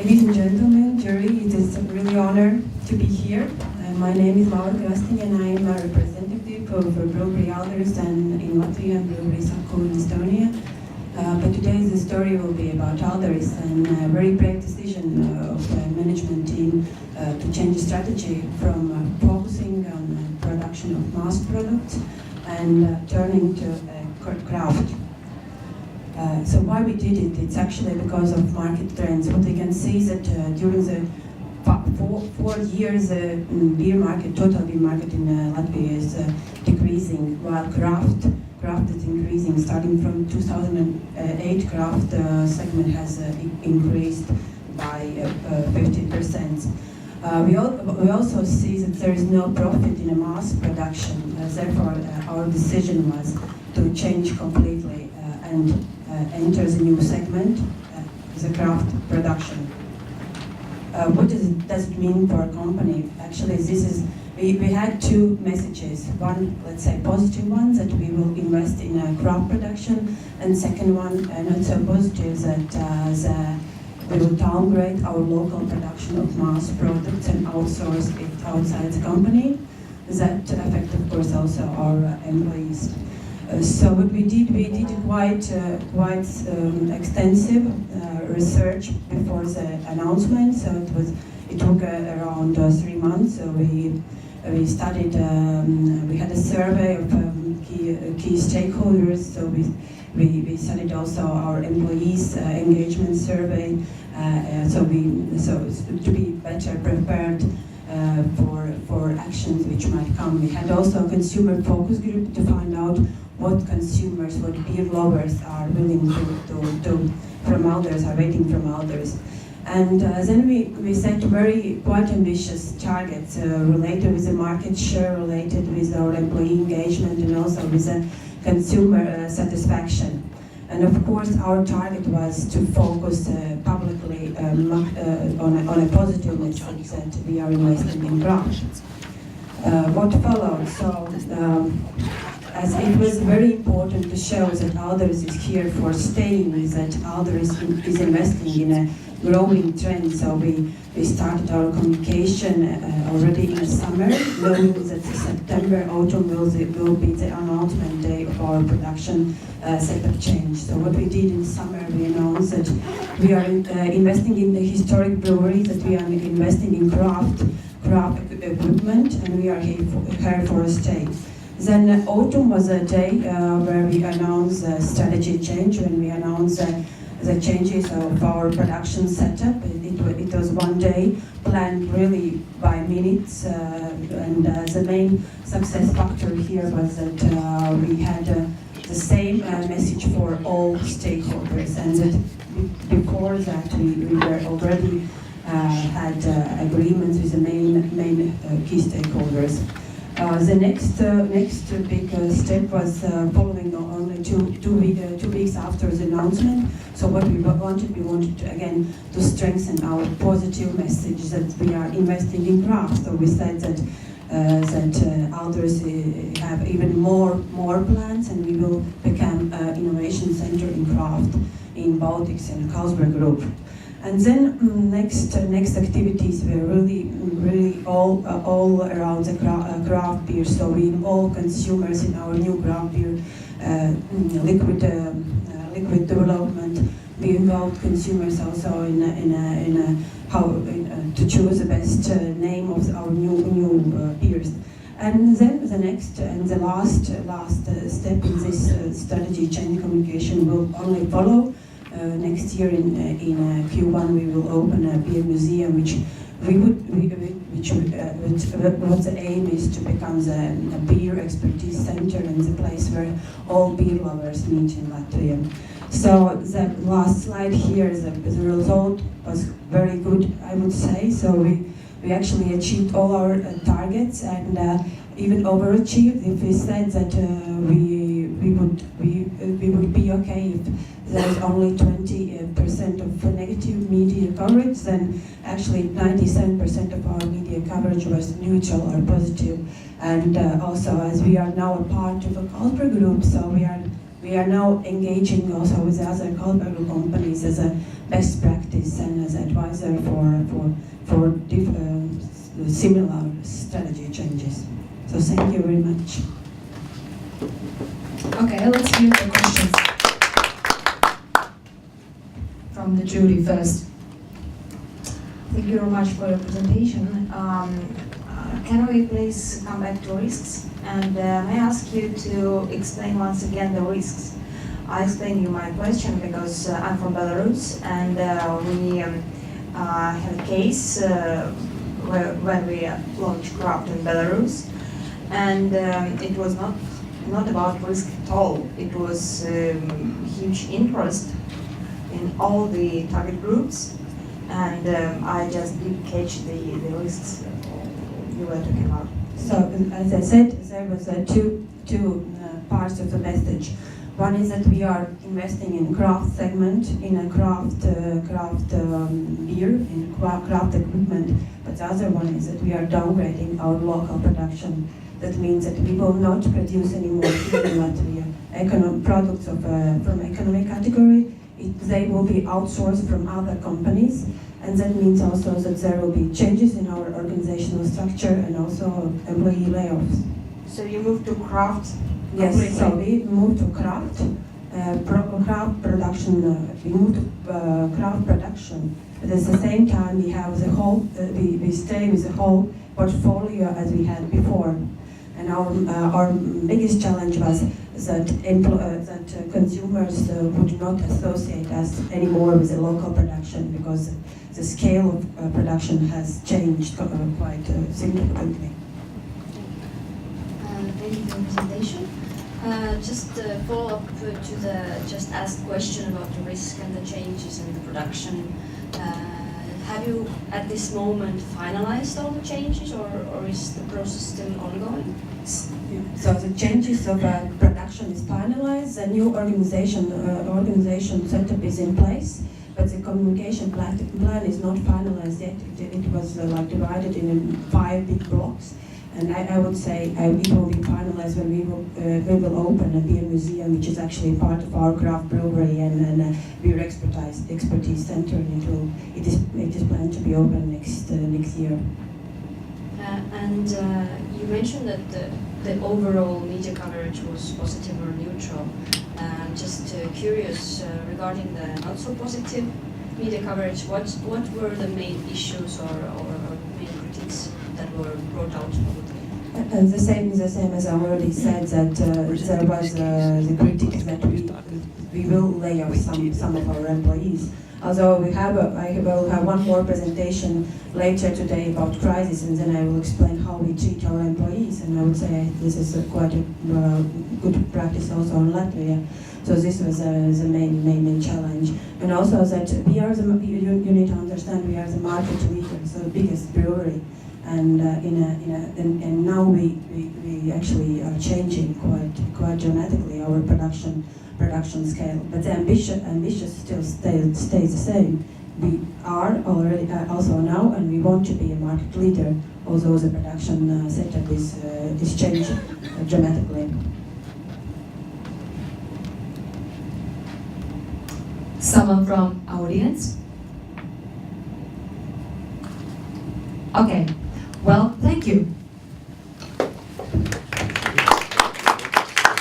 Ladies and gentlemen, jury, it is a really honor to be here. My name is Laura Grasting and I am a representative of Brewery Aldaris and in Latvia and Brewery Saku in Estonia. But today the story will be about Aldaris and a very brave decision of the management team to change the strategy from focusing on production of mass products and turning to craft. So why we did it? It's actually because of market trends. What we can see is that during the 4 years, beer market, total beer market in Latvia is decreasing, while craft is increasing. Starting from 2008, craft segment has increased by 15%. We also see that there is no profit in a mass production. Therefore, our decision was to change completely and enter the new segment, the craft production. What does it mean for a company? Actually, we had two messages. One, let's say, positive one, that we will invest in craft production, and second one, not so positive, that we will downgrade our local production of mass products and outsource it outside the company. That affects, of course, also our employees. So what we did quite extensive research before the announcement. So it took around 3 months. So we studied. We had a survey of key stakeholders. So we studied also our employees' engagement survey. So to be better prepared for actions which might come. We had also a consumer focus group to find out what consumers, what beer lovers are willing to from Aldaris, are waiting from Aldaris. And then we set quite ambitious targets related with the market share, related with our employee engagement, and also with the consumer satisfaction. And of course, our target was to focus publicly on a positive message that we are investing in craft. What followed? So, as it was very important to show that Aldaris is here for staying, that Aldaris is investing in a growing trend. So we started our communication already in the summer, knowing that September, autumn will be the announcement day of our production setup change. So what we did in summer, we announced that we are investing in the historic brewery, that we are investing in craft equipment, and we are here for a stay. Then autumn was a day where we announced a strategy change, when we announced the changes of our production setup. It was one day, planned really by minutes, and the main success factor here was that we had the same message for all stakeholders, and that before that we were already had agreements with the main key stakeholders. The next big step was following only two weeks after the announcement. So what we wanted to, again, to strengthen our positive message that we are investing in craft. So we said that Aldaris have even more plans, and we will become innovation center in craft in Baltics and Carlsberg Group. And then next activities were really all around the craft beer. So we involve consumers in our new craft beer liquid development. We involved consumers also in how to choose the best name of our new beers. And then the next and the last step in this strategy change communication will only follow. Next year in Q1 we will open a beer museum, which what the aim is to become the beer expertise center and the place where all beer lovers meet in Latvia. So the last slide here, the result was very good, I would say. So we actually achieved all our targets, and even overachieved. If we said that we would be okay if there is only 20% of negative media coverage, then actually 97% of our media coverage was neutral or positive. And also, as we are now a part of a Carlsberg Group, so we are we are now engaging also with other Kalberg companies as a best practice and as advisor for similar strategy changes. So thank you very much. Okay, let's hear the questions from the jury first. Thank you very much for your presentation. Can we please come back to risks? And may I ask you to explain once again the risks? I explained you my question because I'm from Belarus, and we had a case when we launched Craft in Belarus, and it was not about risk at all. It was huge interest in all the target groups, and I just didn't catch the risks you were talking about. So, as I said, there was two parts of the message. One is that we are investing in craft segment, in a craft beer, in craft equipment. But the other one is that we are downgrading our local production. That means that we will not produce anymore here in Latvia products from economic category. They will be outsourced from other companies. And that means also that there will be changes in our organizational structure and also employee layoffs. So you moved to craft? Yes, completely. so we moved to craft production. We moved to craft production. But at the same time, we have the whole. We stay with the whole portfolio as we had before. And our biggest challenge was that consumers would not associate us anymore with the local production because the scale of production has changed quite significantly. Thank you for the presentation. Just follow up to the just asked question about the risk and the changes in the production. Have you at this moment finalized all the changes, or is the process still ongoing? So the changes of production is finalized. The new organization setup is in place, but the communication plan is not finalized yet. It was divided in 5 big blocks. And I would say it will be finalized when we will open a beer museum, which is actually part of our craft brewery and a beer expertise center. And it is planned to be open next year. And you mentioned that the overall media coverage was positive or neutral. Just curious regarding the not so positive media coverage. What were the main issues or main critiques that were brought out publicly? And the same as I already said, that there was the critics that we will lay off some of our employees. Although I will have one more presentation later today about crisis, and then I will explain how we treat our employees. And I would say this is quite a good practice also in Latvia. So this was the main challenge. And also that we are you need to understand we are the market leader, so the biggest brewery. And and now we actually are changing quite dramatically our production scale. But the ambition still stays the same. We are already also now, and we want to be a market leader. Although the production setup is changing dramatically. Someone from audience? Okay. Well, thank you.